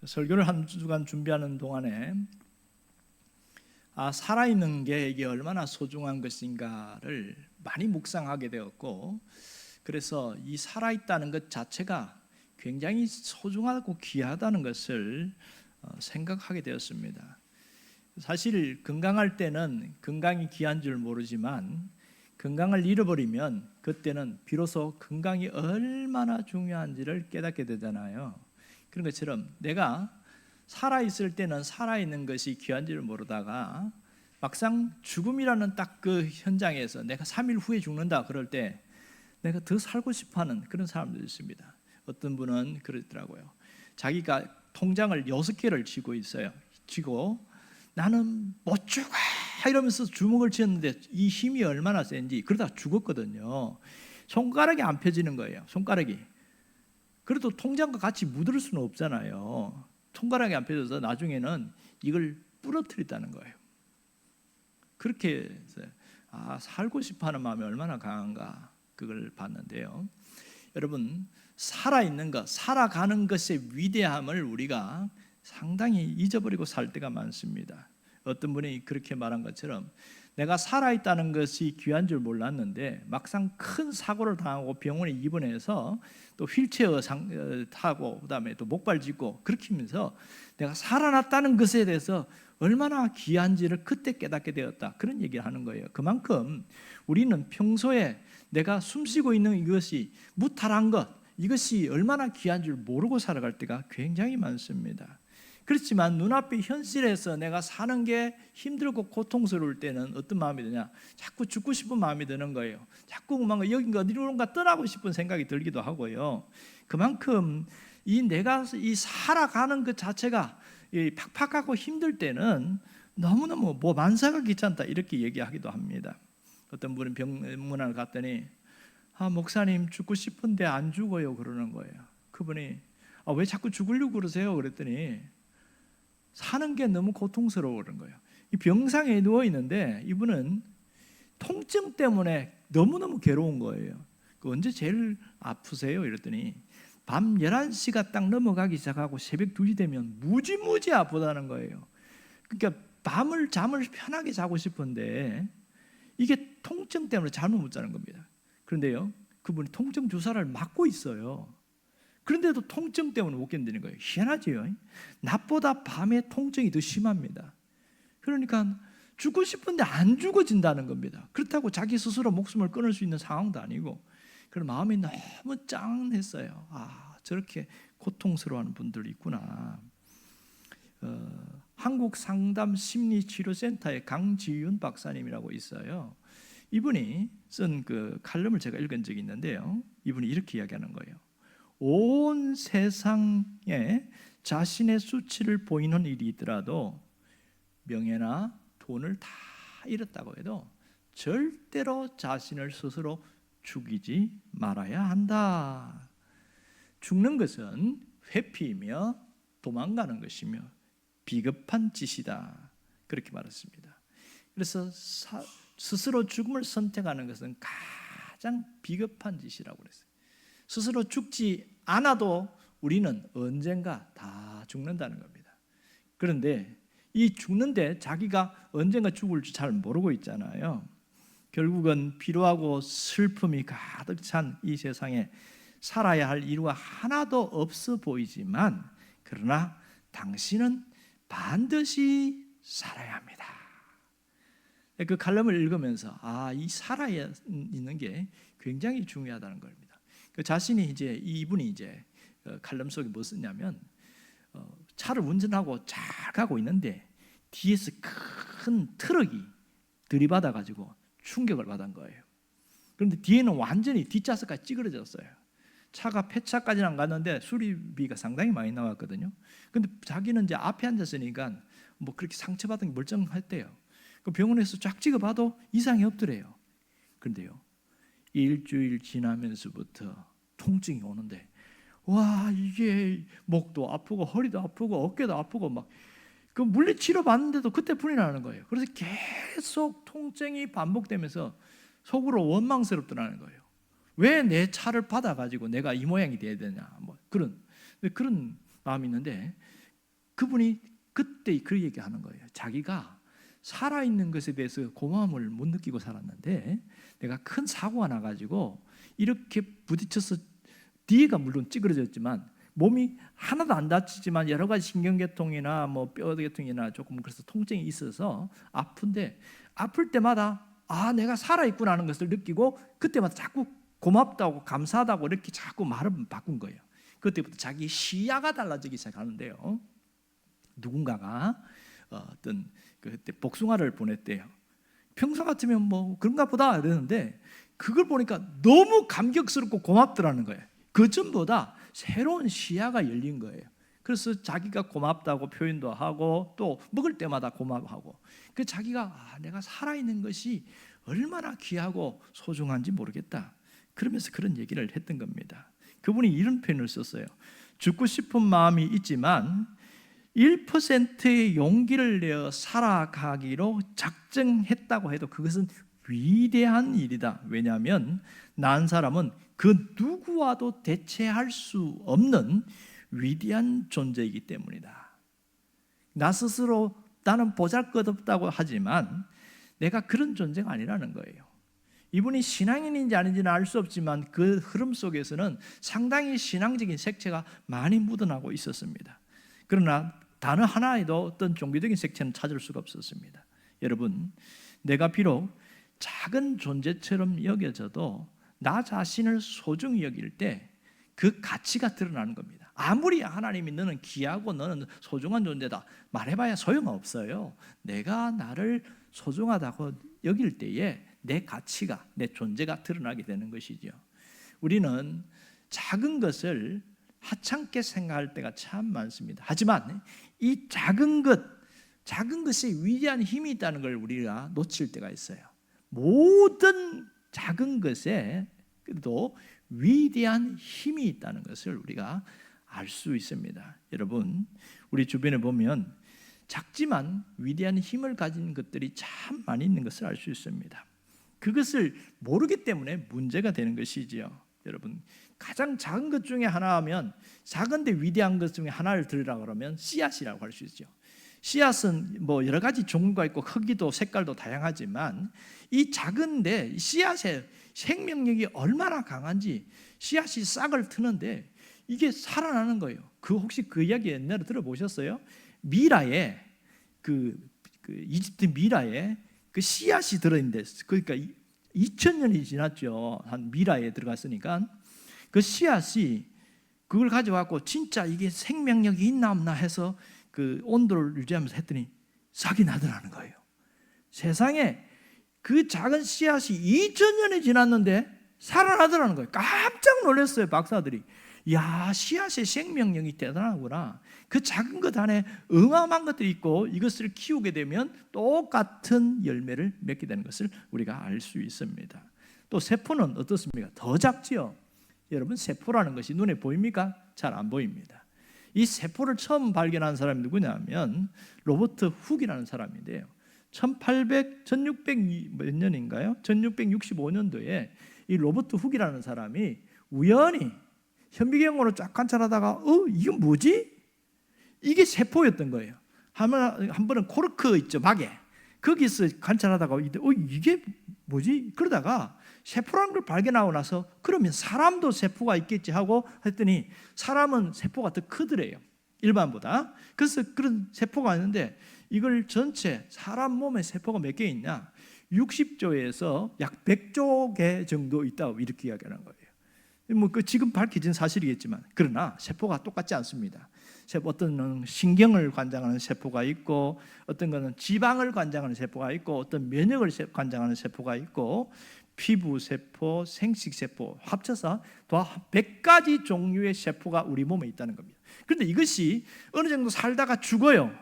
설교를 한 주간 준비하는 동안에 살아있는 게 이게 얼마나 소중한 것인가를 많이 묵상하게 되었고, 그래서 이 살아있다는 것 자체가 굉장히 소중하고 귀하다는 것을 생각하게 되었습니다. 사실 건강할 때는 건강이 귀한 줄 모르지만 건강을 잃어버리면 그때는 비로소 건강이 얼마나 중요한지를 깨닫게 되잖아요. 그런 것처럼 내가 살아있을 때는 살아있는 것이 귀한 줄 모르다가 막상 죽음이라는 딱 그 현장에서 내가 3일 후에 죽는다 그럴 때 내가 더 살고 싶어하는 그런 사람들이 있습니다. 어떤 분은 그러더라고요. 자기가 통장을 6개를 쥐고 있어요. 쥐고 나는 못 죽어 이러면서 주먹을 쥐었는데 이 힘이 얼마나 센지 그러다 죽었거든요. 손가락이 안 펴지는 거예요. 손가락이. 그래도 통장과 같이 묻을 수는 없잖아요. 손가락이 안 펴져서 나중에는 이걸 부러뜨렸다는 거예요. 그렇게 해서 살고 싶어하는 마음이 얼마나 강한가 그걸 봤는데요. 여러분, 살아있는 것, 살아가는 것의 위대함을 우리가 상당히 잊어버리고 살 때가 많습니다. 어떤 분이 그렇게 말한 것처럼 내가 살아있다는 것이 귀한 줄 몰랐는데 막상 큰 사고를 당하고 병원에 입원해서 또 휠체어 타고 그다음에 또 목발 짚고 그렇게 하면서 내가 살아났다는 것에 대해서 얼마나 귀한지를 그때 깨닫게 되었다, 그런 얘기를 하는 거예요. 그만큼 우리는 평소에 내가 숨쉬고 있는 이것이 무탈한 것, 이것이 얼마나 귀한 줄 모르고 살아갈 때가 굉장히 많습니다. 그렇지만 눈앞의 현실에서 내가 사는 게 힘들고 고통스러울 때는 어떤 마음이 드냐? 자꾸 죽고 싶은 마음이 드는 거예요. 자꾸 뭔가 여긴가 어디론가 떠나고 싶은 생각이 들기도 하고요. 그만큼 내가 살아가는 것 자체가 팍팍하고 힘들 때는 너무너무 만사가 귀찮다 이렇게 얘기하기도 합니다. 어떤 분은 병문안을 갔더니 목사님 죽고 싶은데 안 죽어요 그러는 거예요. 그분이 왜 자꾸 죽으려고 그러세요? 그랬더니 사는 게 너무 고통스러워 그런 거예요. 이 병상에 누워 있는데 이분은 통증 때문에 너무너무 괴로운 거예요. 언제 제일 아프세요? 이랬더니 밤 11시가 딱 넘어가기 시작하고 새벽 2시 되면 무지무지 아프다는 거예요. 그러니까 잠을 편하게 자고 싶은데 이게 통증 때문에 잠을 못 자는 겁니다. 그런데요, 그분이 통증 주사를 맞고 있어요. 그런데도 통증 때문에 못 견디는 거예요. 희한하지요. 낮보다 밤에 통증이 더 심합니다. 그러니까 죽고 싶은데 안 죽어진다는 겁니다. 그렇다고 자기 스스로 목숨을 끊을 수 있는 상황도 아니고, 그런 마음이 너무 짠했어요. 저렇게 고통스러워하는 분들이 있구나. 한국 상담 심리치료센터의 강지윤 박사님이라고 있어요. 이분이 쓴 그 칼럼을 제가 읽은 적이 있는데요. 이분이 이렇게 이야기하는 거예요. 온 세상에 자신의 수치를 보이는 일이 있더라도 명예나 돈을 다 잃었다고 해도 절대로 자신을 스스로 죽이지 말아야 한다. 죽는 것은 회피이며 도망가는 것이며 비겁한 짓이다. 그렇게 말했습니다. 그래서 스스로 죽음을 선택하는 것은 가장 비겁한 짓이라고 그랬어요. 스스로 죽지 않아도 우리는 언젠가 다 죽는다는 겁니다. 그런데 이 죽는데 자기가 언젠가 죽을 줄 잘 모르고 있잖아요. 결국은 피로하고 슬픔이 가득 찬 이 세상에 살아야 할 이유가 하나도 없어 보이지만, 그러나 당신은 반드시 살아야 합니다. 그 칼럼을 읽으면서 이 살아야 있는 게 굉장히 중요하다는 겁니다. 그 자신이 이분이 칼럼 속에 뭐 썼냐면, 차를 운전하고 잘 가고 있는데 뒤에서 큰 트럭이 들이받아 가지고 충격을 받은 거예요. 그런데 뒤에는 완전히 뒷좌석까지 찌그러졌어요. 차가 폐차까지는 안 갔는데 수리비가 상당히 많이 나왔거든요. 근데 자기는 앞에 앉았으니까 그렇게 상처받은 게 멀쩡했대요. 그 병원에서 쫙 찍어봐도 이상이 없더래요. 그런데요, 일주일 지나면서부터 통증이 오는데 이게 목도 아프고 허리도 아프고 어깨도 아프고 그 물리치료 받는데도 그때 불이 나는 거예요. 그래서 계속 통증이 반복되면서 속으로 원망스럽더라는 거예요. 왜 내 차를 받아가지고 내가 이 모양이 돼야 되냐, 그런 마음이 있는데, 그분이 그때 그 얘기하는 거예요. 자기가 살아있는 것에 대해서 고마움을 못 느끼고 살았는데 내가 큰 사고가 나가지고 이렇게 부딪혀서 뒤가 물론 찌그러졌지만 몸이 하나도 안 다치지만 여러 가지 신경계통이나 뭐 뼈계통이나 조금 그래서 통증이 있어서 아픈데 아플 때마다 내가 살아있구나 하는 것을 느끼고 그때마다 자꾸 고맙다고 감사하다고 이렇게 자꾸 말을 바꾼 거예요. 그때부터 자기 시야가 달라지기 시작하는데요. 누군가가 어떤 그때 복숭아를 보냈대요. 평소 같으면 뭐 그런가 보다 이러는데 그걸 보니까 너무 감격스럽고 고맙더라는 거예요. 그 전보다 새로운 시야가 열린 거예요. 그래서 자기가 고맙다고 표현도 하고 또 먹을 때마다 고마워하고 그 자기가 내가 살아있는 것이 얼마나 귀하고 소중한지 모르겠다. 그러면서 그런 얘기를 했던 겁니다. 그분이 이런 표현을 썼어요. 죽고 싶은 마음이 있지만 1%의 용기를 내어 살아가기로 작정했다고 해도 그것은 위대한 일이다. 왜냐하면 난 사람은 그 누구와도 대체할 수 없는 위대한 존재이기 때문이다. 나 스스로 나는 보잘것없다고 하지만 내가 그런 존재가 아니라는 거예요. 이분이 신앙인인지 아닌지는 알 수 없지만 그 흐름 속에서는 상당히 신앙적인 색채가 많이 묻어나고 있었습니다. 그러나 단어 하나에도 어떤 종교적인 색채는 찾을 수가 없었습니다. 여러분, 내가 비록 작은 존재처럼 여겨져도 나 자신을 소중히 여길 때 그 가치가 드러나는 겁니다. 아무리 하나님이 너는 귀하고 너는 소중한 존재다 말해봐야 소용없어요. 내가 나를 소중하다고 여길 때에 내 가치가, 내 존재가 드러나게 되는 것이죠. 우리는 작은 것을 하찮게 생각할 때가 참 많습니다. 하지만 이 작은 것에 위대한 힘이 있다는 걸 우리가 놓칠 때가 있어요. 모든 작은 것에도 위대한 힘이 있다는 것을 우리가 알 수 있습니다. 여러분, 우리 주변에 보면 작지만 위대한 힘을 가진 것들이 참 많이 있는 것을 알 수 있습니다. 그것을 모르기 때문에 문제가 되는 것이지요. 여러분, 가장 작은 것 중에 하나 하면 작은데 위대한 것 중에 하나를 들으라고 그러면 씨앗이라고 할 수 있죠. 씨앗은 뭐 여러 가지 종류가 있고 크기도 색깔도 다양하지만 이 작은데 씨앗의 생명력이 얼마나 강한지 씨앗이 싹을 트는데 이게 살아나는 거예요. 혹시 그 이야기 옛날에 들어보셨어요? 미라에 그 이집트 미라에 그 씨앗이 들어있는데 그러니까 2000년이 지났죠. 한 미라에 들어갔으니까 그 씨앗이 그걸 가져갖고 진짜 이게 생명력이 있나 없나 해서 그 온도를 유지하면서 했더니 싹이 나더라는 거예요. 세상에 그 작은 씨앗이 2000년이 지났는데 살아나더라는 거예요. 깜짝 놀랐어요, 박사들이. 야, 씨앗의 생명력이 대단하구나. 그 작은 것 안에 어마어마한 것들이 있고 이것을 키우게 되면 똑같은 열매를 맺게 되는 것을 우리가 알 수 있습니다. 또 세포는 어떻습니까? 더 작지요. 여러분, 세포라는 것이 눈에 보입니까? 잘 안 보입니다. 이 세포를 처음 발견한 사람이 누구냐면 로버트 훅이라는 사람인데요. 1600 몇 년인가요? 1665년도에 이 로버트 훅이라는 사람이 우연히 현미경으로 쫙 관찰하다가 이건 뭐지? 이게 세포였던 거예요. 한 번은 코르크 있죠, 막에. 거기서 관찰하다가 이게 뭐지? 그러다가 세포라는 걸 발견하고 나서 그러면 사람도 세포가 있겠지 하고 했더니 사람은 세포가 더 크더래요, 일반보다. 그래서 그런 세포가 있는데 이걸 전체 사람 몸에 세포가 몇 개 있냐? 60조에서 약 100조 개 정도 있다고 이렇게 이야기하는 거예요. 뭐 지금 밝혀진 사실이겠지만 그러나 세포가 똑같지 않습니다. 어떤 건 신경을 관장하는 세포가 있고 어떤 것은 지방을 관장하는 세포가 있고 어떤 면역을 관장하는 세포가 있고 피부 세포, 생식 세포 합쳐서 더 100가지 종류의 세포가 우리 몸에 있다는 겁니다. 그런데 이것이 어느 정도 살다가 죽어요.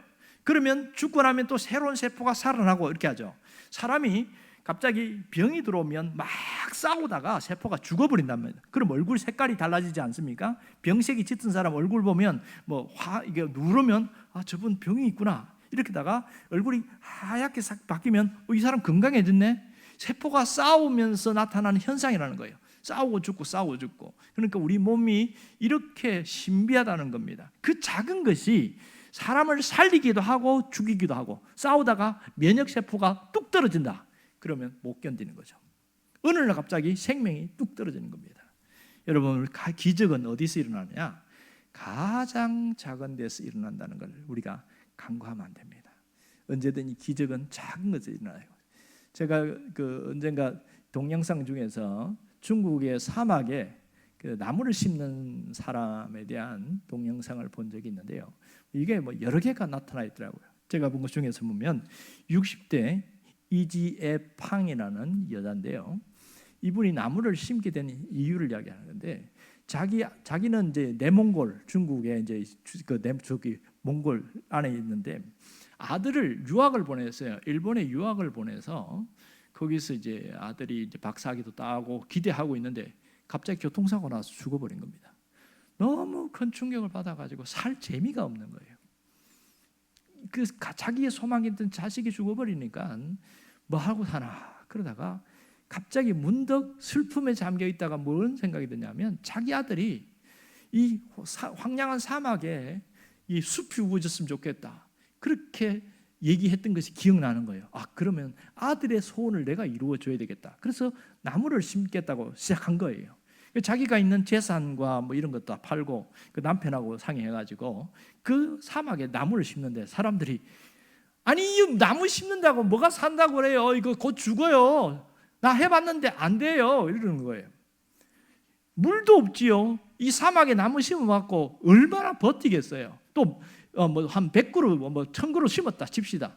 그러면 죽고 나면 또 새로운 세포가 살아나고 이렇게 하죠. 사람이 갑자기 병이 들어오면 막 싸우다가 세포가 죽어버린단 말이에요. 그럼 얼굴 색깔이 달라지지 않습니까? 병색이 짙은 사람 얼굴 보면 이게 누르면 저분 병이 있구나 이렇게다가 얼굴이 하얗게 싹 바뀌면 이 사람 건강해졌네. 세포가 싸우면서 나타나는 현상이라는 거예요. 싸우고 죽고 싸우고 죽고. 그러니까 우리 몸이 이렇게 신비하다는 겁니다. 그 작은 것이 사람을 살리기도 하고 죽이기도 하고 싸우다가 면역세포가 뚝 떨어진다. 그러면 못 견디는 거죠. 어느 날 갑자기 생명이 뚝 떨어지는 겁니다. 여러분, 기적은 어디서 일어나느냐? 가장 작은 데서 일어난다는 걸 우리가 간과하면 안 됩니다. 언제든지 기적은 작은 것에서 일어나요. 제가 언젠가 동영상 중에서 중국의 사막에 나무를 심는 사람에 대한 동영상을 본 적이 있는데요. 이게 여러 개가 나타나 있더라고요. 제가 본 것 중에서 보면 60대 이지에팡이라는 여자인데요. 이분이 나무를 심게 된 이유를 이야기하는데 자기는 이제 내몽골 중국에 이제 저기 몽골 안에 있는데 아들을 유학을 보냈어요. 일본에 유학을 보내서 거기서 이제 아들이 이제 박사학위도 따고 기대하고 있는데 갑자기 교통사고 나서 죽어버린 겁니다. 너무 큰 충격을 받아가지고 살 재미가 없는 거예요. 자기의 소망이던 자식이 죽어버리니까 뭐 하고 사나 그러다가 갑자기 문득 슬픔에 잠겨 있다가 뭔 생각이 드냐면 자기 아들이 이 황량한 사막에 이 숲이 우거졌으면 좋겠다. 그렇게 얘기했던 것이 기억나는 거예요. 그러면 아들의 소원을 내가 이루어줘야 되겠다. 그래서 나무를 심겠다고 시작한 거예요. 자기가 있는 재산과 뭐 이런 것도 다 팔고 그 남편하고 상의해가지고 그 사막에 나무를 심는데 사람들이 아니 이 나무 심는다고 뭐가 산다고 그래요? 이거 곧 죽어요. 나 해봤는데 안 돼요. 이러는 거예요. 물도 없지요. 이 사막에 나무 심어갖고 얼마나 버티겠어요. 또 뭐 한 100그루 뭐 1000그루 심었다 칩시다.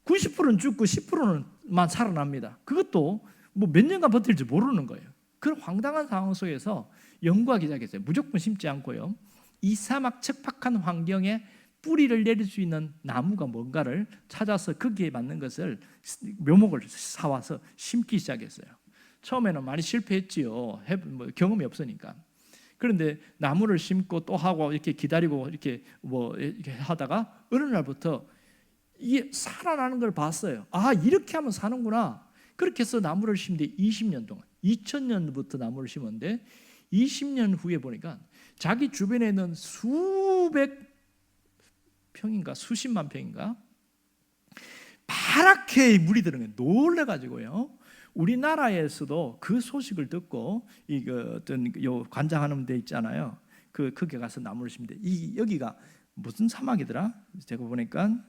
90%는 죽고 10%만 살아납니다. 그것도 뭐 몇 년간 버틸지 모르는 거예요. 그런 황당한 상황 속에서 연구하기 시작했어요. 무조건 심지 않고요. 이 사막 척박한 환경에 뿌리를 내릴 수 있는 나무가 뭔가를 찾아서 거기에 맞는 것을 묘목을 사와서 심기 시작했어요. 처음에는 많이 실패했지요. 경험이 없으니까. 그런데 나무를 심고 또 하고 이렇게 기다리고 이렇게 이렇게 하다가 어느 날부터 이게 살아나는 걸 봤어요. 이렇게 하면 사는구나. 그렇게 해서 나무를 심는데 20년 동안 2000년부터 나무를 심었는데 20년 후에 보니까 자기 주변에 있는 수백 평인가 수십만 평인가 파랗게 물이 들어간 거예요. 놀래가지고요. 우리나라에서도 그 소식을 듣고 어떤 관장하는 데 있잖아요. 거기 가서 나무를 심는데 여기가 무슨 사막이더라? 제가 보니까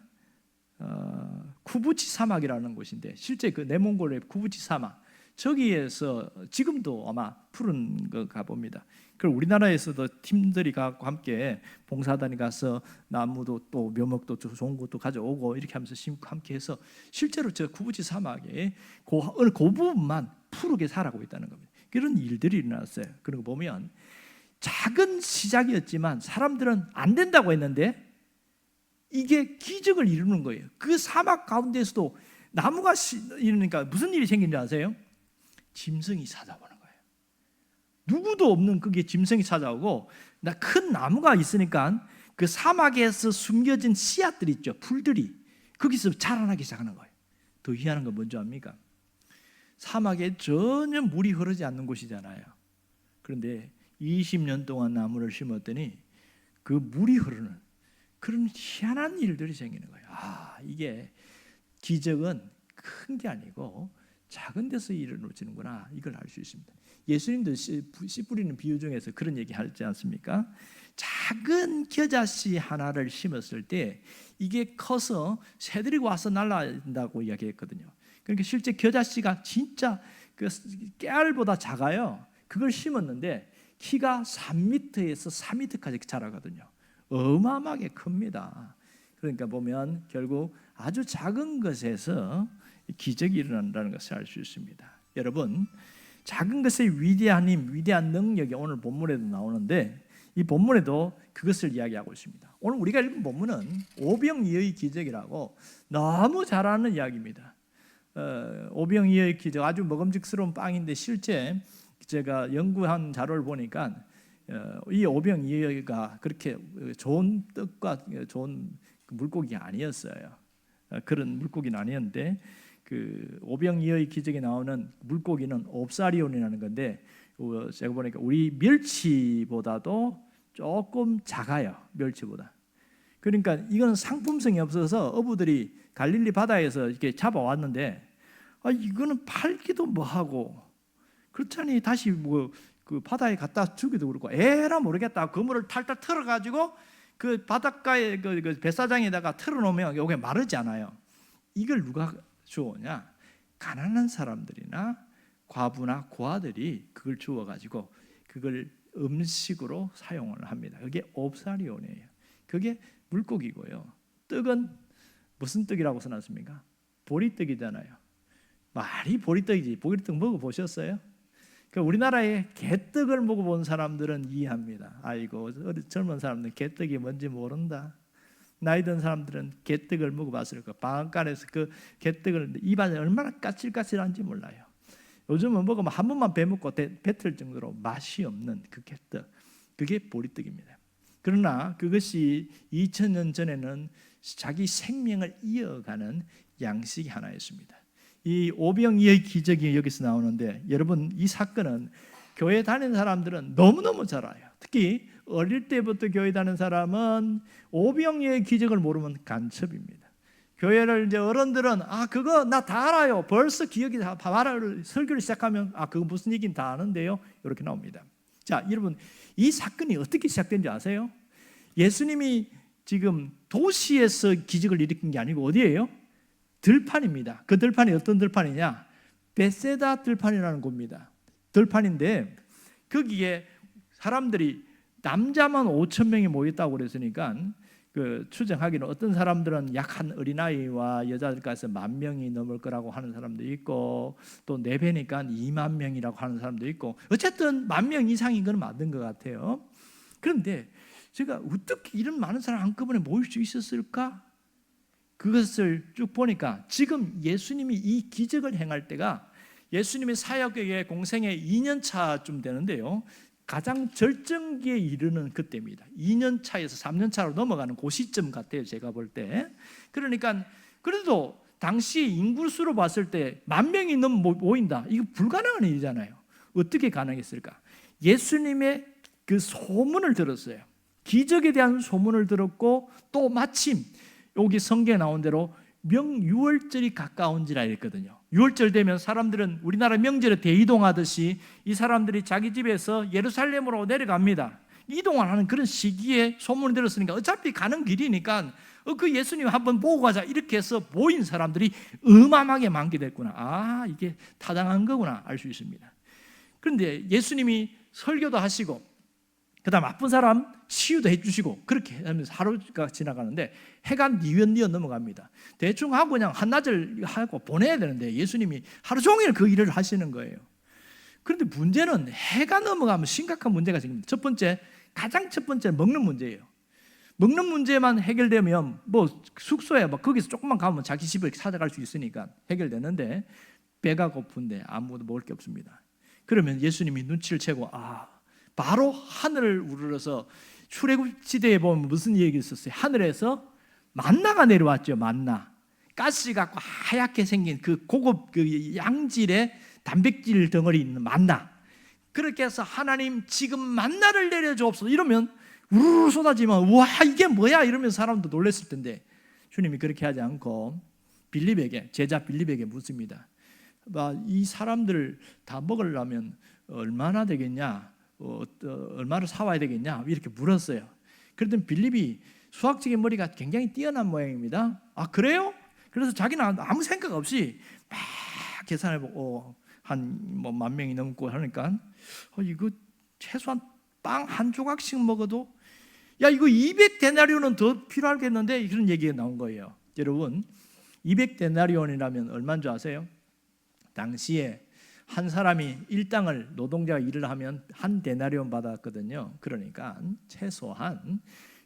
쿠부치 사막이라는 곳인데 실제 그 내몽골의 쿠부치 사막 저기에서 지금도 아마 푸른 거 가봅니다. 그리고 우리나라에서도 팀들이 가고 함께 봉사단이 가서 나무도 또 묘목도 좋은 것도 가져오고 이렇게 하면서 심고 함께 해서 실제로 저 쿠부치 사막에 그 부분만 푸르게 살아가고 있다는 겁니다. 그런 일들이 일어났어요. 그런 거 보면 작은 시작이었지만 사람들은 안 된다고 했는데 이게 기적을 이루는 거예요. 그 사막 가운데서도 나무가 이러니까 무슨 일이 생긴지 아세요? 짐승이 찾아오는 거예요. 누구도 없는 그게 짐승이 찾아오고 큰 나무가 있으니까 그 사막에서 숨겨진 씨앗들이 있죠. 풀들이 거기서 자라나기 시작하는 거예요. 더 희한한 건 뭔지 압니까? 사막에 전혀 물이 흐르지 않는 곳이잖아요. 그런데 20년 동안 나무를 심었더니 그 물이 흐르는 그런 희한한 일들이 생기는 거예요. 이게 기적은 큰 게 아니고 작은 데서 이루어지는구나. 이걸 알 수 있습니다. 예수님도 씨 뿌리는 비유 중에서 그런 얘기 하지 않습니까? 작은 겨자씨 하나를 심었을 때 이게 커서 새들이 와서 날아다닌다고 이야기했거든요. 그러니까 실제 겨자씨가 진짜 그 깨알보다 작아요. 그걸 심었는데 키가 3m에서 4m까지 자라거든요. 어마어마하게 큽니다. 그러니까 보면 결국 아주 작은 것에서 기적이 일어난다는 것을 알 수 있습니다. 여러분, 작은 것의 위대한 힘, 위대한 능력이 오늘 본문에도 나오는데 이 본문에도 그것을 이야기하고 있습니다. 오늘 우리가 읽은 본문은 오병이어의 기적이라고 너무 잘 아는 이야기입니다. 오병이어의 기적, 아주 먹음직스러운 빵인데 실제 제가 연구한 자료를 보니까 이 오병이어가 그렇게 좋은 떡과 좋은 물고기가 아니었어요. 그런 물고기는 아니었는데 그 오병이어의 기적에 나오는 물고기는 옵사리온이라는 건데 제가 보니까 우리 멸치보다도 조금 작아요. 멸치보다. 그러니까 이건 상품성이 없어서 어부들이 갈릴리 바다에서 이렇게 잡아왔는데 이거는 팔기도 뭐하고 그렇잖니 다시 뭐 그 바다에 갖다 주기도 그렇고 에라 모르겠다. 그물을 탈탈 털어가지고 그 바닷가에 그 뱃사장에다가 털어놓으면 요게 마르지 않아요. 이걸 누가 주우냐? 가난한 사람들이나 과부나 고아들이 그걸 주워가지고 그걸 음식으로 사용을 합니다. 그게 옵사리온이에요. 그게 물고기고요. 떡은 무슨 떡이라고 써놨습니까? 보리떡이잖아요. 말이 보리떡이지. 보리떡 먹어보셨어요? 우리나라에 개떡을 먹어본 사람들은 이해합니다. 아이고 젊은 사람들은 개떡이 뭔지 모른다. 나이 든 사람들은 개떡을 먹어봤을 거예요. 방앗간에서 그 개떡을 입안에 얼마나 까칠까칠한지 몰라요. 요즘은 먹으면 한 번만 베먹고 뱉을 정도로 맛이 없는 그 개떡, 그게 보리떡입니다. 그러나 그것이 2000년 전에는 자기 생명을 이어가는 양식이 하나였습니다. 이 오병이어의 기적이 여기서 나오는데 여러분 이 사건은 교회 다니는 사람들은 너무너무 잘 알아요. 특히 어릴 때부터 교회 다니는 사람은 오병이어의 기적을 모르면 간첩입니다. 교회를 이제 어른들은 그거 나 다 알아요. 벌써 기억이 다 말을 설교를 시작하면 그거 무슨 얘기는 다 아는데요. 이렇게 나옵니다. 자, 여러분 이 사건이 어떻게 시작된지 아세요? 예수님이 지금 도시에서 기적을 일으킨 게 아니고 어디예요? 들판입니다. 그 들판이 어떤 들판이냐? 베세다 들판이라는 곳입니다. 들판인데 거기에 사람들이 남자만 5천 명이 모였다고 그랬으니까 그 추정하기는 어떤 사람들은 약한 어린아이와 여자들까지 10,000명이 넘을 거라고 하는 사람도 있고 또 4배니까 2만 명이라고 하는 사람도 있고 어쨌든 10,000명 이상인 건 맞는 것 같아요. 그런데 제가 어떻게 이런 많은 사람 한꺼번에 모일 수 있었을까? 그것을 쭉 보니까 지금 예수님이 이 기적을 행할 때가 예수님의 사역의 공생의 2년 차쯤 되는데요. 가장 절정기에 이르는 그때입니다. 2년 차에서 3년 차로 넘어가는 그 시점 같아요. 제가 볼 때. 그러니까 그래도 당시 인구수로 봤을 때 10,000명이 모인다. 이거 불가능한 일이잖아요. 어떻게 가능했을까? 예수님의 그 소문을 들었어요. 기적에 대한 소문을 들었고 또 마침 여기 성경에 나온 대로 명유월절이 가까운지라 했거든요. 유월절 되면 사람들은 우리나라 명절에 대이동하듯이 이 사람들이 자기 집에서 예루살렘으로 내려갑니다. 이동을 하는 그런 시기에 소문을 들었으니까 어차피 가는 길이니까 그 예수님 한번 보고 가자 이렇게 해서 모인 사람들이 어마어마하게 많게 됐구나. 이게 타당한 거구나 알 수 있습니다. 그런데 예수님이 설교도 하시고 그 다음 아픈 사람 치유도 해주시고 그렇게 하면서 하루가 지나가는데 해가 뉘엿뉘엿 넘어갑니다. 대충 하고 그냥 한낮을 하고 보내야 되는데 예수님이 하루 종일 그 일을 하시는 거예요. 그런데 문제는 해가 넘어가면 심각한 문제가 생깁니다. 가장 첫 번째 먹는 문제예요. 먹는 문제만 해결되면 뭐 숙소에 거기서 조금만 가면 자기 집을 찾아갈 수 있으니까 해결되는데 배가 고픈데 아무도 먹을 게 없습니다. 그러면 예수님이 눈치를 채고 바로 하늘을 우러러서 출애굽시대에 보면 무슨 얘기 있었어요? 하늘에서 만나가 내려왔죠. 만나. 가시 같고 하얗게 생긴 그 고급 그 양질의 단백질 덩어리 있는 만나. 그렇게 해서 하나님 지금 만나를 내려주옵소서 이러면 우르르 쏟아지면 와 이게 뭐야 이러면서 사람도 놀랐을 텐데 주님이 그렇게 하지 않고 제자 빌립에게 묻습니다. 이 사람들 다 먹으려면 얼마나 되겠냐? 얼마를 사와야 되겠냐 이렇게 물었어요. 그랬더니 빌립이 수학적인 머리가 굉장히 뛰어난 모양입니다. 그래요? 그래서 자기는 아무 생각 없이 막 계산해보고 한 10,000명이 넘고 하니까 이거 최소한 빵 한 조각씩 먹어도 이거 200데나리온은 더 필요하겠는데 이런 얘기가 나온 거예요. 여러분 200데나리온이라면 얼마인 줄 아세요? 당시에 한 사람이 일당을 노동자가 일을 하면 한 데나리온 받았거든요. 그러니까 최소한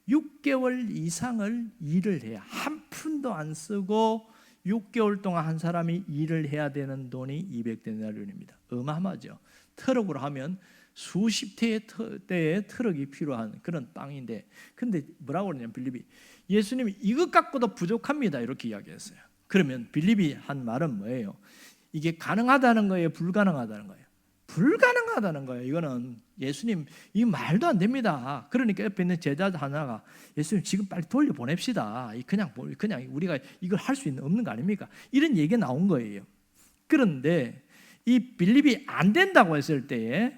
6개월 이상을 일을 해야 한 푼도 안 쓰고 6개월 동안 한 사람이 일을 해야 되는 돈이 200데나리온입니다. 어마어마하죠. 트럭으로 하면 수십 대의 트럭이 필요한 그런 빵인데 근데 뭐라고 그러냐면 빌립이 예수님이 이것 갖고도 부족합니다 이렇게 이야기했어요. 그러면 빌립이 한 말은 뭐예요? 이게 가능하다는 거예요? 불가능하다는 거예요? 불가능하다는 거예요. 이거는 예수님, 이 말도 안 됩니다. 그러니까 옆에 있는 제자 하나가 예수님 지금 빨리 돌려보냅시다. 그냥 우리가 이걸 할 수 없는 거 아닙니까? 이런 얘기가 나온 거예요. 그런데 이 빌립이 안 된다고 했을 때에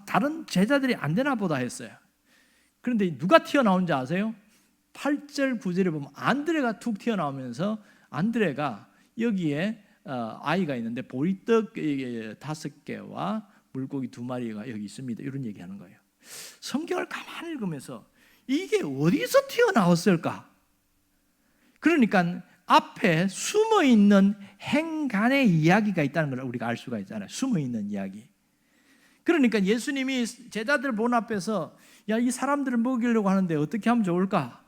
다른 제자들이 안 되나 보다 했어요. 그런데 누가 튀어나온지 아세요? 8절 9절에 보면 안드레가 툭 튀어나오면서 안드레가 여기에 아이가 있는데 보리떡 5개와 물고기 2마리가 여기 있습니다. 이런 얘기하는 거예요. 성경을 가만히 읽으면서 이게 어디서 튀어나왔을까? 그러니까 앞에 숨어있는 행간의 이야기가 있다는 걸 우리가 알 수가 있잖아요. 숨어있는 이야기. 그러니까 예수님이 제자들 본 앞에서 야, 이 사람들을 먹이려고 하는데 어떻게 하면 좋을까?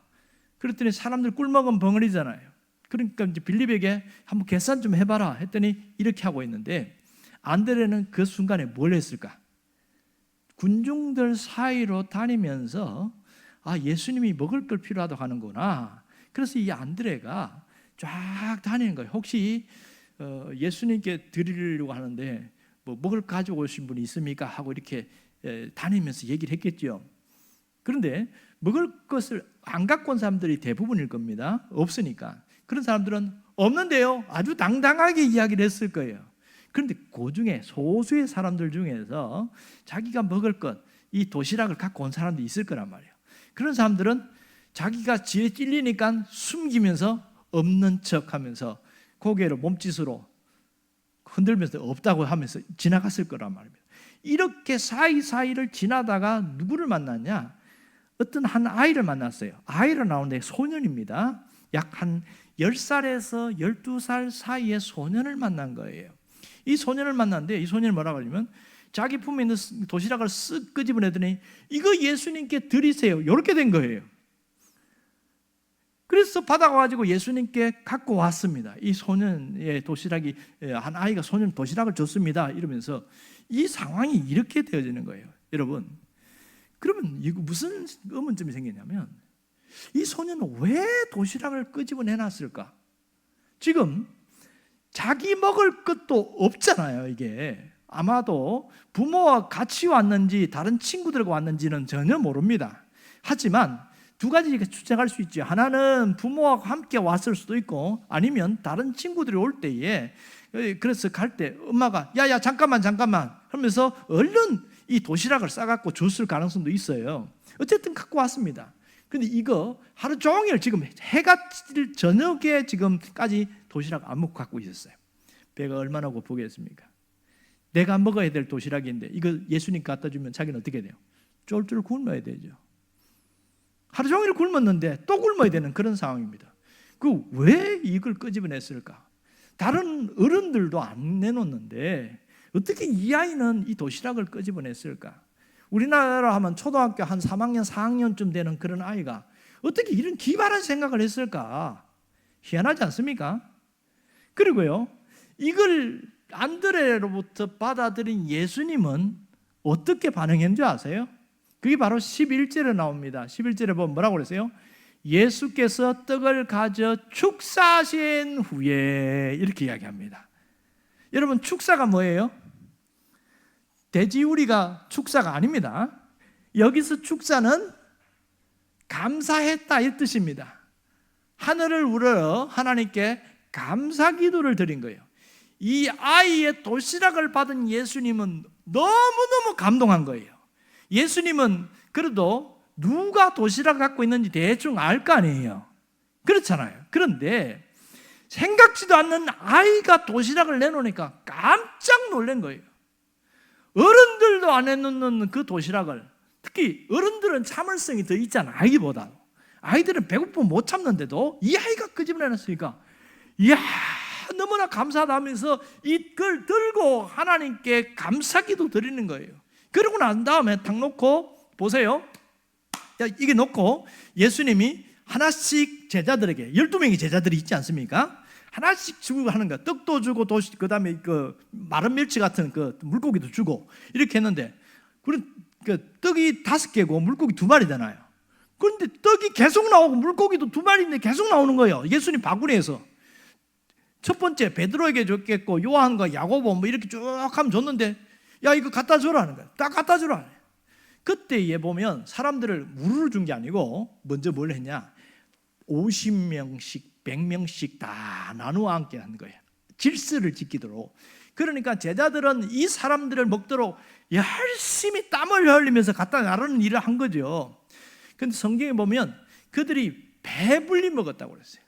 그랬더니 사람들 꿀먹은 벙어리잖아요. 그러니까 이제 빌립에게 한번 계산 좀 해봐라 했더니 이렇게 하고 있는데 안드레는 그 순간에 뭘 했을까? 군중들 사이로 다니면서 예수님이 먹을 걸 필요하다고 하는구나. 그래서 이 안드레가 쫙 다니는 거예요. 혹시 예수님께 드리려고 하는데 뭐 먹을 가지고 오신 분이 있습니까? 하고 이렇게 다니면서 얘기를 했겠죠. 그런데 먹을 것을 안 갖고 온 사람들이 대부분일 겁니다. 없으니까. 그런 사람들은 없는데요. 아주 당당하게 이야기를 했을 거예요. 그런데 그 중에 소수의 사람들 중에서 자기가 먹을 것, 이 도시락을 갖고 온 사람도 있을 거란 말이에요. 그런 사람들은 자기가 지에 찔리니까 숨기면서 없는 척하면서 고개를 몸짓으로 흔들면서 없다고 하면서 지나갔을 거란 말입니다. 이렇게 사이사이를 지나다가 누구를 만났냐? 어떤 한 아이를 만났어요. 아이로 나오는데 소년입니다. 약 한 10살에서 12살 사이의 소년을 만난 거예요. 이 소년을 만났는데 이 소년이 뭐라고 하냐면 자기 품에 있는 도시락을 쓱 끄집어내더니 이거 예수님께 드리세요. 이렇게 된 거예요. 그래서 받아가지고 예수님께 갖고 왔습니다. 이 소년의 도시락이, 한 아이가 소년 도시락을 줬습니다. 이러면서 이 상황이 이렇게 되어지는 거예요. 여러분, 그러면 이거 무슨 의문점이 생기냐면 이 소년은 왜 도시락을 끄집어내놨을까? 지금 자기 먹을 것도 없잖아요. 이게 아마도 부모와 같이 왔는지 다른 친구들과 왔는지는 전혀 모릅니다. 하지만 두 가지 추측할 수 있죠. 하나는 부모와 함께 왔을 수도 있고 아니면 다른 친구들이 올 때에 그래서 갈 때 엄마가 야야 잠깐만 하면서 얼른 이 도시락을 싸갖고 줬을 가능성도 있어요. 어쨌든 갖고 왔습니다. 근데 이거 하루 종일 지금 해가 질 저녁에 지금까지 도시락 안 먹고 갖고 있었어요. 배가 얼마나 고프겠습니까? 내가 먹어야 될 도시락인데 이거 예수님 갖다 주면 자기는 어떻게 돼요? 쫄쫄 굶어야 되죠. 하루 종일 굶었는데 또 굶어야 되는 그런 상황입니다. 왜 이걸 끄집어냈을까? 다른 어른들도 안 내놓는데 어떻게 이 아이는 이 도시락을 끄집어냈을까? 우리나라 하면 초등학교 한 3학년, 4학년쯤 되는 그런 아이가 어떻게 이런 기발한 생각을 했을까? 희한하지 않습니까? 그리고요, 이걸 안드레로부터 받아들인 예수님은 어떻게 반응했는지 아세요? 그게 바로 11절에 나옵니다. 11절에 보면 뭐라고 그랬어요? 예수께서 떡을 가져 축사하신 후에 이렇게 이야기합니다. 여러분, 축사가 뭐예요? 돼지우리가 축사가 아닙니다. 여기서 축사는 감사했다 이 뜻입니다. 하늘을 우러러 하나님께 감사 기도를 드린 거예요. 이 아이의 도시락을 받은 예수님은 너무너무 감동한 거예요. 예수님은 그래도 누가 도시락을 갖고 있는지 대충 알 거 아니에요. 그렇잖아요. 그런데 생각지도 않는 아이가 도시락을 내놓으니까 깜짝 놀란 거예요. 어른들도 안 해놓는 그 도시락을, 특히 어른들은 참을성이 더 있잖아, 아이보다. 아이들은 배고프면 못 참는데도 이 아이가 끄집어내놨으니까 이야 너무나 감사하다 하면서 이걸 들고 하나님께 감사기도 드리는 거예요. 그러고 난 다음에 딱 놓고 보세요. 이게 놓고 예수님이 하나씩 제자들에게, 12명의 제자들이 있지 않습니까? 하나씩 주고 하는 거야. 떡도 주고 그 다음에 그 마른 멸치 같은 그 물고기도 주고 이렇게 했는데, 그 떡이 5개고 물고기 2마리잖아요. 그런데 떡이 계속 나오고 물고기도 2마리인데 계속 나오는 거예요. 예수님 바구니에서. 첫 번째 베드로에게 줬겠고 요한과 야고보 뭐 이렇게 쭉 하면 줬는데 야 이거 갖다 주라 하는 거야. 딱 갖다 주라. 그때에 보면 사람들을 무르르 준 게 아니고 먼저 뭘 했냐? 50명씩 100명씩 다 나누어 앉게 한 거예요. 질서를 지키도록. 그러니까 제자들은 이 사람들을 먹도록 열심히 땀을 흘리면서 갖다 나르는 일을 한 거죠. 그런데 성경에 보면 그들이 배불리 먹었다고 그랬어요.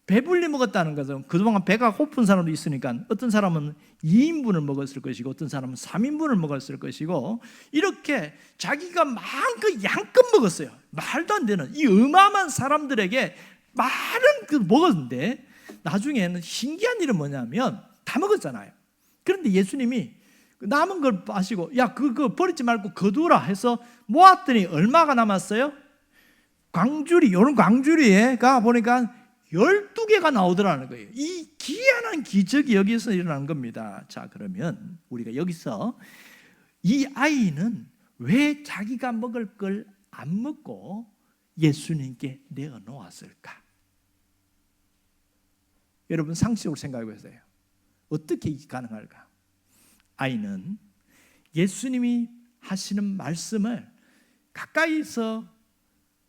배불리 먹었다는 것은 그동안 배가 고픈 사람도 있으니까 어떤 사람은 2인분을 먹었을 것이고 어떤 사람은 3인분을 먹었을 것이고 이렇게 자기가 마음껏 양껏 먹었어요. 말도 안 되는 이 어마어마한 사람들에게 많은 그 먹었는데 나중에는 신기한 일은 뭐냐면 다 먹었잖아요. 그런데 예수님이 남은 걸 마시고 야 그거 버리지 말고 거두라 해서 모았더니 얼마가 남았어요? 광주리, 이런 광주리에 가 보니까 12개가 나오더라는 거예요. 이 기이한 기적이 여기서 일어난 겁니다. 자, 그러면 우리가 여기서 이 아이는 왜 자기가 먹을 걸 안 먹고 예수님께 내어놓았을까? 여러분 상식으로 생각해 보세요. 어떻게 이게 가능할까? 아이는 예수님이 하시는 말씀을 가까이서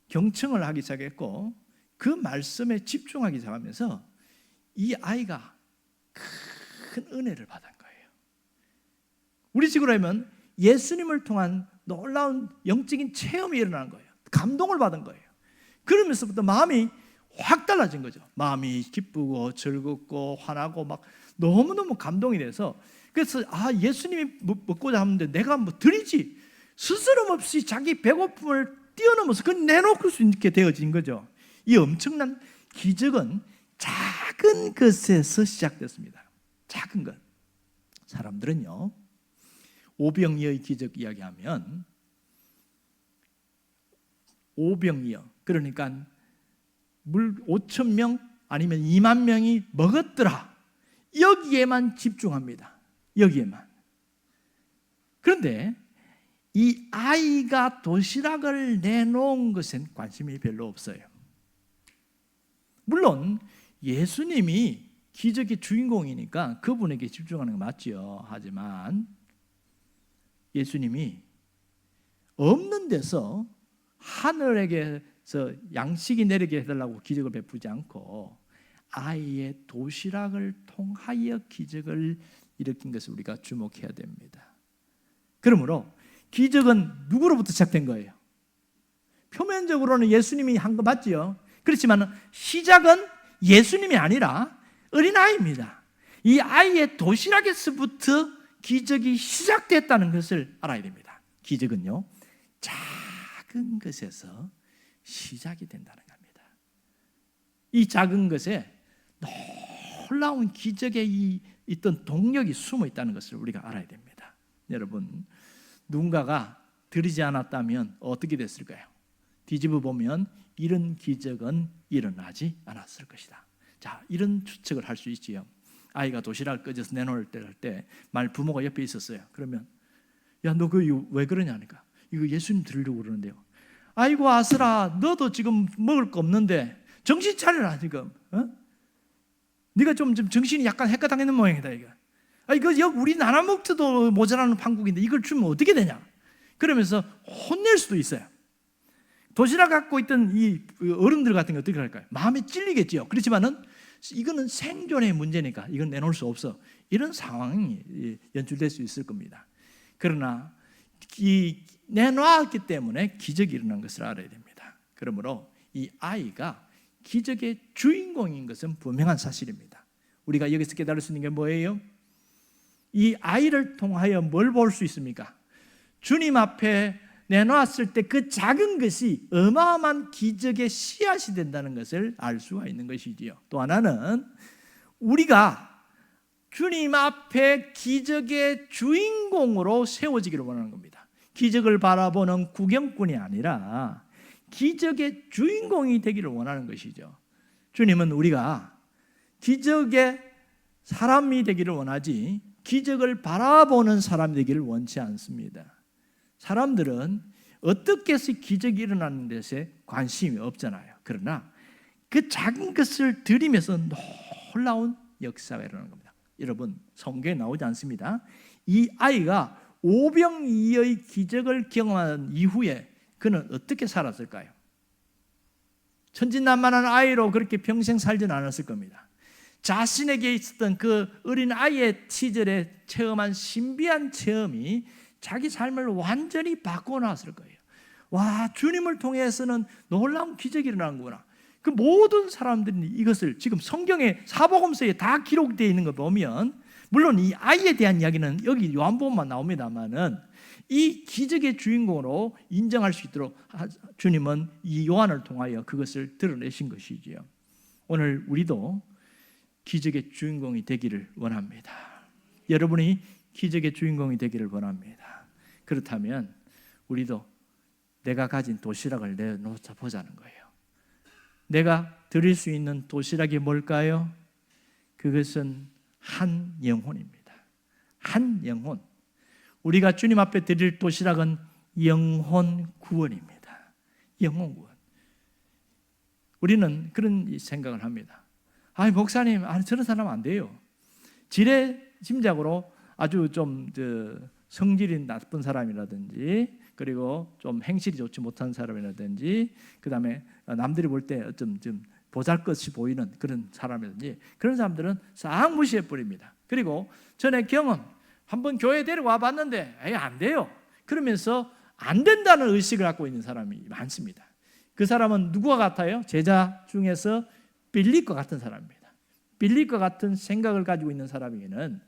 경청을 하기 시작했고 그 말씀에 집중하기 시작하면서 이 아이가 큰 은혜를 받은 거예요. 우리 식으로 하면 예수님을 통한 놀라운 영적인 체험이 일어나는 거예요. 감동을 받은 거예요. 그러면서부터 마음이 확 달라진 거죠. 마음이 기쁘고 즐겁고 화나고 막 너무너무 감동이 돼서 그래서 예수님이 먹고자 하는데 내가 뭐 드리지 스스럼 없이 자기 배고픔을 뛰어넘어서 그걸 내놓을 수 있게 되어진 거죠. 이 엄청난 기적은 작은 것에서 시작됐습니다. 작은 것. 사람들은요 오병이어의 기적 이야기하면 오병이어 그러니까 물 5,000명 아니면 2만 명이 먹었더라 여기에만 집중합니다. 여기에만. 그런데 이 아이가 도시락을 내놓은 것엔 관심이 별로 없어요. 물론 예수님이 기적의 주인공이니까 그분에게 집중하는 거 맞죠. 하지만 예수님이 없는 데서 하늘에게서 양식이 내리게 해달라고 기적을 베푸지 않고 아이의 도시락을 통하여 기적을 일으킨 것을 우리가 주목해야 됩니다. 그러므로 기적은 누구로부터 시작된 거예요? 표면적으로는 예수님이 한 거 맞지요? 그렇지만 시작은 예수님이 아니라 어린아이입니다. 이 아이의 도시락에서부터 기적이 시작됐다는 것을 알아야 됩니다. 기적은요 작은 것에서 시작이 된다는 겁니다. 이 작은 것에 놀라운 기적의 있던 동력이 숨어 있다는 것을 우리가 알아야 됩니다. 여러분 누군가가 드리지 않았다면 어떻게 됐을까요? 뒤집어 보면 이런 기적은 일어나지 않았을 것이다. 자, 이런 추측을 할 수 있지요. 아이가 도시락을 꺼져서 내놓을 때 말 부모가 옆에 있었어요. 그러면 야, 너 그거 왜 그러냐니까. 이거 예수님 드리려고 그러는데요. 아이고 아슬아, 너도 지금 먹을 거 없는데 정신 차려라 지금. 네가 좀 정신이 약간 헷가당했는 모양이다 이거. 이거 여기 우리 나눠 먹기도 모자라는 판국인데 이걸 주면 어떻게 되냐? 그러면서 혼낼 수도 있어요. 도시락 갖고 있던 이 어른들 같은 게 어떻게 할까요? 마음에 찔리겠지요. 그렇지만은 이거는 생존의 문제니까 이건 내놓을 수 없어. 이런 상황이 연출될 수 있을 겁니다. 그러나 내놓았기 때문에 기적이 일어난 것을 알아야 됩니다. 그러므로 이 아이가 기적의 주인공인 것은 분명한 사실입니다. 우리가 여기서 깨달을 수 있는 게 뭐예요? 이 아이를 통하여 뭘 볼 수 있습니까? 주님 앞에 내놓았을 때 그 작은 것이 어마어마한 기적의 씨앗이 된다는 것을 알 수가 있는 것이지요. 또 하나는 우리가 주님 앞에 기적의 주인공으로 세워지기를 원하는 겁니다. 기적을 바라보는 구경꾼이 아니라 기적의 주인공이 되기를 원하는 것이죠. 주님은 우리가 기적의 사람이 되기를 원하지 기적을 바라보는 사람이 되기를 원치 않습니다. 사람들은 어떻게 해서 기적이 일어나는 데에 관심이 없잖아요. 그러나 그 작은 것을 드리면서 놀라운 역사가 일어나는 겁니다. 여러분, 성경에 나오지 않습니다. 이 아이가 오병이어의 기적을 경험한 이후에 그는 어떻게 살았을까요? 천진난만한 아이로 그렇게 평생 살지는 않았을 겁니다. 자신에게 있었던 그 어린 아이의 시절에 체험한 신비한 체험이 자기 삶을 완전히 바꿔놨을 거예요. 와, 주님을 통해서는 놀라운 기적이 일어나는구나. 그 모든 사람들이 이것을 지금 성경의 사복음서에 다 기록되어 있는 거 보면, 물론 이 아이에 대한 이야기는 여기 요한복음만 나옵니다만은 이 기적의 주인공으로 인정할 수 있도록 주님은 이 요한을 통하여 그것을 드러내신 것이지요. 오늘 우리도 기적의 주인공이 되기를 원합니다. 여러분이 기적의 주인공이 되기를 원합니다. 그렇다면 우리도 내가 가진 도시락을 내놓자 보자는 거예요. 내가 드릴 수 있는 도시락이 뭘까요? 그것은 한 영혼입니다. 한 영혼. 우리가 주님 앞에 드릴 도시락은 영혼 구원입니다. 영혼 구원. 우리는 그런 생각을 합니다. 아니, 목사님, 저런 사람 안 돼요. 지레짐작으로 아주 좀 성질이 나쁜 사람이라든지, 그리고 좀 행실이 좋지 못한 사람이라든지, 그 다음에 남들이 볼 때 좀 보잘것이 보이는 그런 사람이라든지, 그런 사람들은 싹 무시해 버립니다. 그리고 전에 경험, 한번 교회 데려와 봤는데 안 돼요. 그러면서 안 된다는 의식을 갖고 있는 사람이 많습니다. 그 사람은 누구와 같아요? 제자 중에서 빌립과 같은 사람입니다. 빌립과 같은 생각을 가지고 있는 사람에게는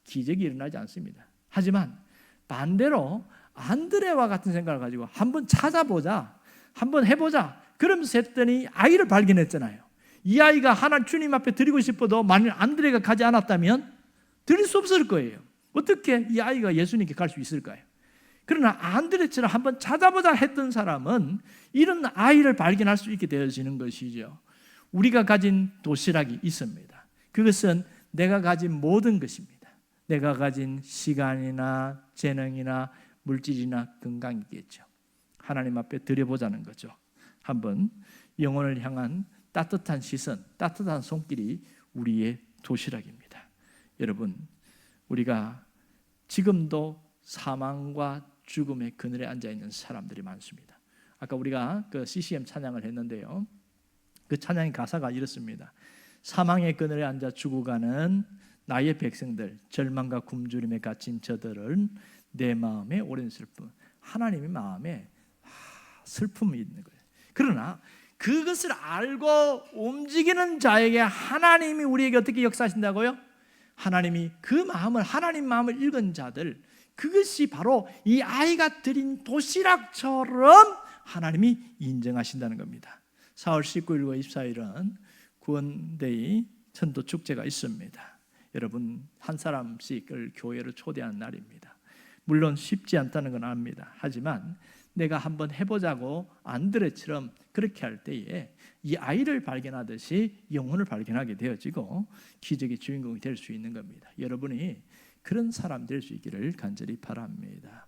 기적이 일어나지 않습니다. 하지만 반대로 안드레와 같은 생각을 가지고 한번 찾아보자, 한번 해보자, 그러면서 했더니 아이를 발견했잖아요. 이 아이가 하나님 주님 앞에 드리고 싶어도 만일 안드레가 가지 않았다면 드릴 수 없을 거예요. 어떻게 이 아이가 예수님께 갈 수 있을까요? 그러나 안드레처럼 한번 찾아보자 했던 사람은 이런 아이를 발견할 수 있게 되어지는 것이죠. 우리가 가진 도시락이 있습니다. 그것은 내가 가진 모든 것입니다. 내가 가진 시간이나 재능이나 물질이나 건강이겠죠. 하나님 앞에 드려보자는 거죠. 한번 영혼을 향한 따뜻한 시선, 따뜻한 손길이 우리의 도시락입니다. 여러분, 우리가 지금도 사망과 죽음의 그늘에 앉아있는 사람들이 많습니다. 아까 우리가 그 CCM 찬양을 했는데요, 그 찬양의 가사가 이렇습니다. 사망의 그늘에 앉아 죽어가는 나의 백성들, 절망과 굶주림에 갇힌 저들은 내 마음에 오랜 슬픔. 하나님의 마음에 슬픔이 있는 거예요. 그러나 그것을 알고 움직이는 자에게 하나님이 우리에게 어떻게 역사하신다고요? 하나님이 그 마음을, 하나님 마음을 읽은 자들, 그것이 바로 이 아이가 드린 도시락처럼 하나님이 인정하신다는 겁니다. 4월 19일과 24일은 구원데이 천도 축제가 있습니다. 여러분, 한 사람씩을 교회로 초대하는 날입니다. 물론 쉽지 않다는 건 압니다. 하지만 내가 한번 해보자고 안드레처럼 그렇게 할 때에 이 아이를 발견하듯이 영혼을 발견하게 되어지고 기적의 주인공이 될 수 있는 겁니다. 여러분이 그런 사람 될 수 있기를 간절히 바랍니다.